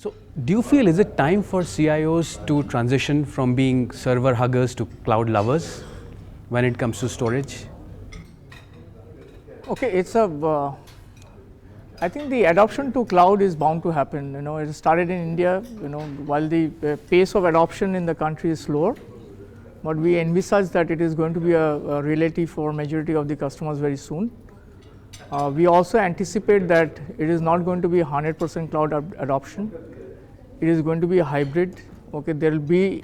So do you feel is it time for CIOs to transition from being server huggers to cloud lovers when it comes to storage? Okay, I think the adoption to cloud is bound to happen. It started in India, while the pace of adoption in the country is slower, but we envisage that it is going to be a reality for majority of the customers very soon. We also anticipate that it is not going to be 100% cloud adoption. It is going to be a hybrid. Okay, there will be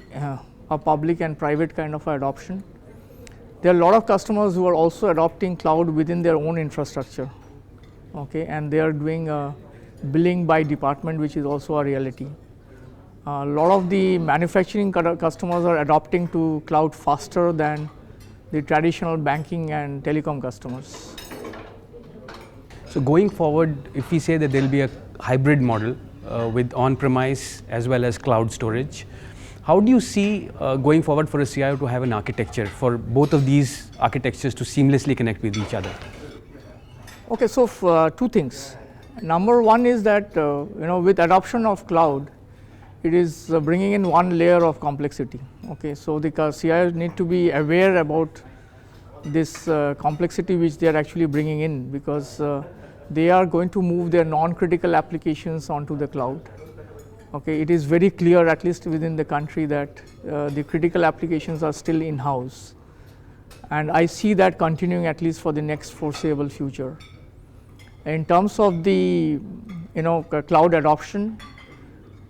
a public and private kind of adoption. There are a lot of customers who are also adopting cloud within their own infrastructure. Okay, and they are doing billing by department, which is also a reality. A lot of the manufacturing customers are adopting to cloud faster than the traditional banking and telecom customers. So going forward, if we say that there will be a hybrid model with on-premise as well as cloud storage, how do you see going forward for a CIO to have an architecture for both of these architectures to seamlessly connect with each other? Okay, so two things. Number one is that with adoption of cloud, it is bringing in one layer of complexity. Okay, so the CIOs need to be aware about this complexity which they are actually bringing in, because they are going to move their non-critical applications onto the cloud. Okay, it is very clear, at least within the country, that the critical applications are still in-house, and I see that continuing at least for the next foreseeable future. In terms of the cloud adoption,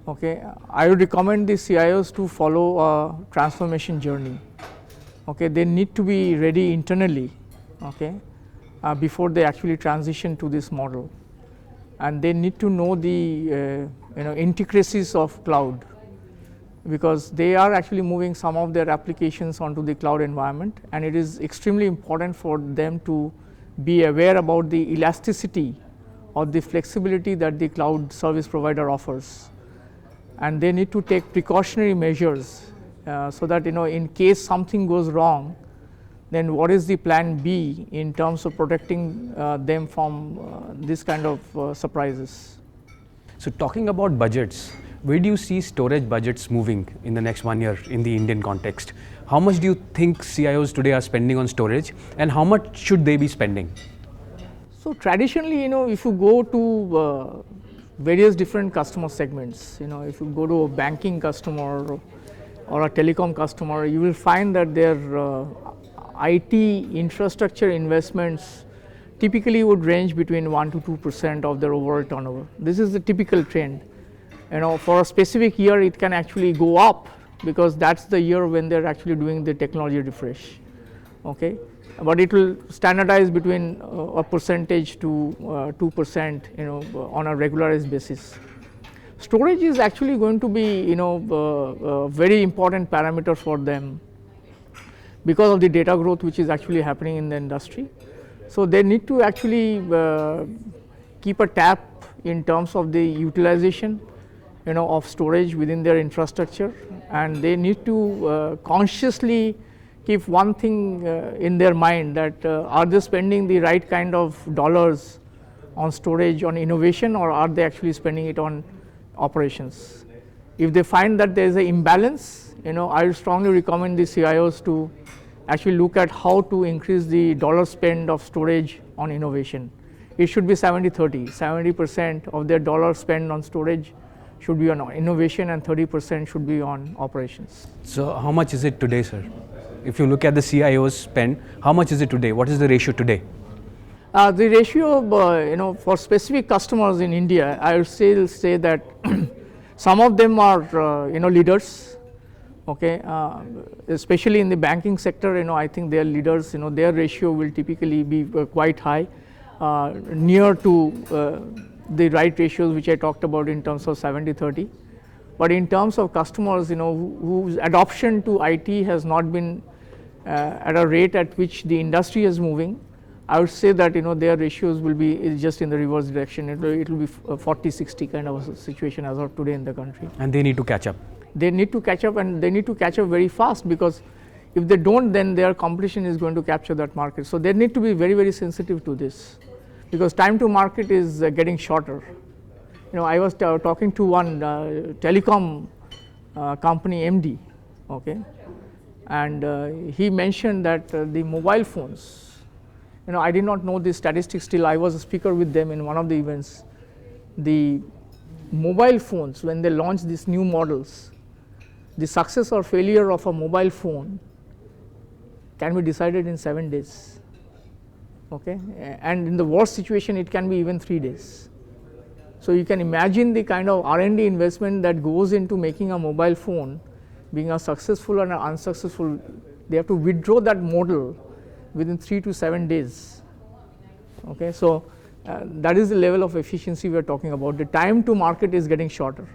okay, I would recommend the CIOs to follow a transformation journey. Okay, they need to be ready internally, okay, before they actually transition to this model, and they need to know the intricacies of cloud, because they are actually moving some of their applications onto the cloud environment, and it is extremely important for them to be aware about the elasticity or the flexibility that the cloud service provider offers, and they need to take precautionary measures so that in case something goes wrong, then what is the plan B in terms of protecting them from this kind of surprises. So talking about budgets, where do you see storage budgets moving in the next 1 year in the Indian context? How much do you think CIOs today are spending on storage, and how much should they be spending? So traditionally, if you go to various different customer segments, if you go to a banking customer or a telecom customer, you will find that their IT infrastructure investments typically would range between 1 to 2% of their overall turnover. This is the typical trend. For a specific year, it can actually go up, because that's the year when they're actually doing the technology refresh. Okay, but it will standardize between a percentage to 2%, on a regularized basis. Storage is actually going to be, a very important parameter for them because of the data growth which is actually happening in the industry. So they need to actually keep a tab in terms of the utilization, of storage within their infrastructure, and they need to consciously keep one thing in their mind, that are they spending the right kind of dollars on storage, on innovation, or are they actually spending it on operations. If they find that there is an imbalance, I strongly recommend the CIOs to actually look at how to increase the dollar spend of storage on innovation. It should be 70-30. 70% of their dollar spend on storage should be on innovation, and 30% should be on operations. So how much is it today, sir? If you look at the CIO's spend, how much is it today? What is the ratio today? The ratio, for specific customers in India, I would still say that some of them are, leaders. Okay, especially in the banking sector, I think they are leaders. Their ratio will typically be quite high, near to the right ratios which I talked about in terms of 70-30. But in terms of customers, whose adoption to IT has not been at a rate at which the industry is moving, I would say that their ratios will be just in the reverse direction. It will be 40-60 kind of a situation as of today in the country. And they need to catch up. They need to catch up, and they need to catch up very fast, because if they don't, then their competition is going to capture that market. So they need to be very, very sensitive to this, because time to market is getting shorter. I was talking to one telecom company MD, okay, and he mentioned that the mobile phones, I did not know this statistics till I was a speaker with them in one of the events. The mobile phones, when they launch these new models, the success or failure of a mobile phone can be decided in 7 days, okay, and in the worst situation it can be even 3 days. So you can imagine the kind of R&D investment that goes into making a mobile phone being a successful and unsuccessful. They have to withdraw that model within 3 to 7 days, okay. So that is the level of efficiency we are talking about. The time to market is getting shorter.